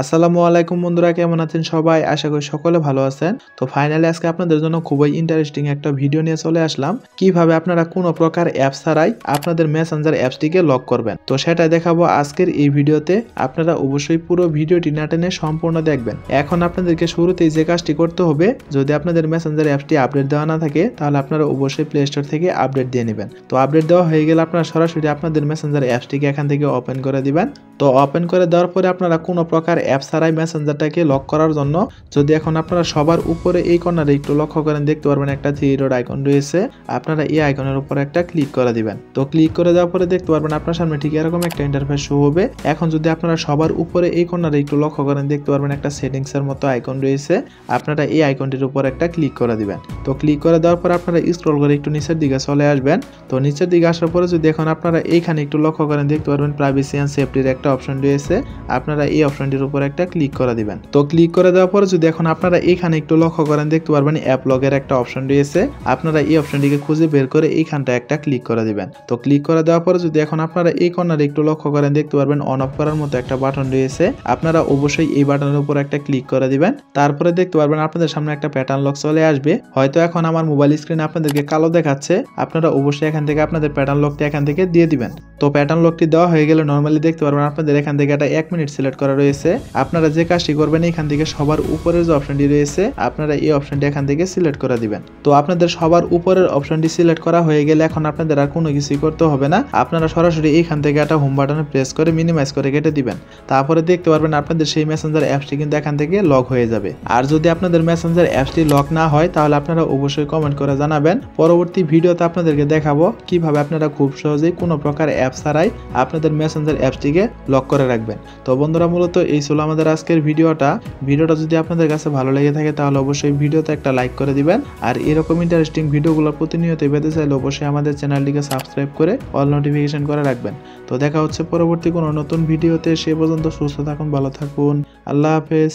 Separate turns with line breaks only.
আসসালামু আলাইকুম বন্ধুরা, কেমন আছেন সবাই? আশা করি সকলে ভালো আছেন। তো ফাইনালি আজকে আপনাদের জন্য খুবই ইন্টারেস্টিং একটা ভিডিও নিয়ে চলে আসলাম। কিভাবে আপনারা কোনো প্রকার অ্যাপস ছাড়াই আপনাদের মেসেঞ্জার অ্যাপসটিকে লক করবেন। তো সেটা দেখাবো আজকের এই ভিডিওতে। আপনারা অবশ্যই পুরো ভিডিওটি না টেনে সম্পূর্ণ দেখবেন। এখন আপনাদেরকে শুরুতেই যে কাজটি করতে হবে, যদি আপনাদের মেসেঞ্জার অ্যাপসটি আপডেট দেওয়া না থাকে তাহলে আপনারা অবশ্যই প্লে স্টোর থেকে আপডেট দিয়ে নেবেন। তো আপডেট দেওয়া হয়ে গেলে আপনারা সরাসরি আপনাদের মেসেঞ্জার অ্যাপসটিকে এখান থেকে ওপেন করে দিবেন। তো ওপেন করে দেওয়ার পরে আপনারা কোনো প্রকার অ্যাপ ছাড়াই মেসেঞ্জারটাকে লক করার জন্য, যদি এখন আপনারা সবার উপরে এই কর্নারে একটু লক্ষ্য করেন, দেখতে পারবেন একটা থ্রি ডট আইকন রয়েছে। আপনারা এই আইকনের উপর একটা ক্লিক করে দিবেন। তো ক্লিক করে দেওয়ার পরে দেখতে পারবেন আপনার সামনে ঠিক এরকম একটা ইন্টারফেস শো হবে। এখন যদি আপনারা সবার উপরে এই কর্নারে একটু লক্ষ্য করেন, দেখতে পারবেন একটা সেটিংস এর মতো আইকন রয়েছে। আপনারা এই আইকনটির উপর একটা ক্লিক করে দিবেন। তো ক্লিক করে দেওয়ার পর আপনারা স্ক্রল করে একটু নিচের দিকে চলে আসবেন। তো নিচের দিকে আসার পরে যদি এখন আপনারা এইখানে একটু লক্ষ্য করেন, দেখতে পারবেন প্রাইভেসি এন্ড সেফটির একটা অপশন রয়েছে। আপনারা এই অপশনটির উপর একটা ক্লিক করে দিবেন। তো ক্লিক করে দেওয়ার পরে যদি এখন আপনারা এখানে একটু লক্ষ্য করেন, দেখতে পারবেন অ্যাপ লগের একটা অপশন রয়েছে। আপনারা এই অপশনটিকে খুঁজে বের করে এইখানটা একটা ক্লিক করে দিবেন। তো ক্লিক করে দেওয়ার পরে যদি এখন আপনারা এই কর্নারে একটু লক্ষ্য করেন, দেখতে পারবেন অন অফ করার মতো একটা বাটন রয়েছে। আপনারা অবশ্যই এই বাটনের উপর একটা ক্লিক করে দিবেন। তারপরে দেখতে পারবেন আপনাদের সামনে একটা প্যাটার্ন লক চলে আসবে। হয়তো এখন আমার মোবাইল স্ক্রিনে আপনাদেরকে কালো দেখাচ্ছে। আপনারা অবশ্যই এখান থেকে আপনাদের প্যাটার্ন লকটি এখান থেকে দিয়ে দিবেন। তো প্যাটার্ন লকটি দেওয়া হয়ে গেলে নরমালি দেখতে পারবেন আপনাদের এখান থেকে একটা 1 মিনিট সিলেক্ট করা রয়েছে। আপনারা যে কাজটি করবেন, এখান থেকে সবার উপরের যে অপশনটি রয়েছে আপনারা এই অপশনটি এখান থেকে সিলেক্ট করে দিবেন। তো আপনাদের সবার উপরের অপশনটি সিলেক্ট করা হয়ে গেলে এখন আপনাদের আর কোনো কিছুই করতে হবে না। আপনারা সরাসরি এইখান থেকে একটা হোম বাটনে প্রেস করে মিনিমাইজ করে কেটে দিবেন। তারপরে দেখতে পারবেন আপনাদের সেই মেসেঞ্জার অ্যাপসটি কিন্তু এখান থেকে লক হয়ে যাবে। আর যদি আপনাদের মেসেঞ্জার অ্যাপসটি লক না হয় তাহলে আপনারা অবশ্যই কমেন্ট করে জানাবেন। পরবর্তী ভিডিওতে আপনাদেরকে দেখাবো কিভাবে আপনারা খুব সহজেই কোনো প্রকার অ্যাপ ছাড়াই আপনাদের মেসেঞ্জার অ্যাপসটিকে লক করে রাখবেন। তো বন্ধুরা, মূলত এই ছিল আমাদের আজকের ভিডিওটা যদি আপনাদের কাছে ভালো লেগে থাকে তাহলে অবশ্যই ভিডিওতে একটা লাইক করে দিবেন। আর এরকম ইন্টারেস্টিং ভিডিওগুলো প্রতিনিয়ত পেতে চাইলে অবশ্যই আমাদের চ্যানেলটিকে সাবস্ক্রাইব করে অল নোটিফিকেশন করে রাখবেন। তো দেখা হচ্ছে পরবর্তী কোনো নতুন ভিডিওতে। সে পর্যন্ত সুস্থ থাকুন, ভালো থাকুন, আল্লাহ হাফেজ।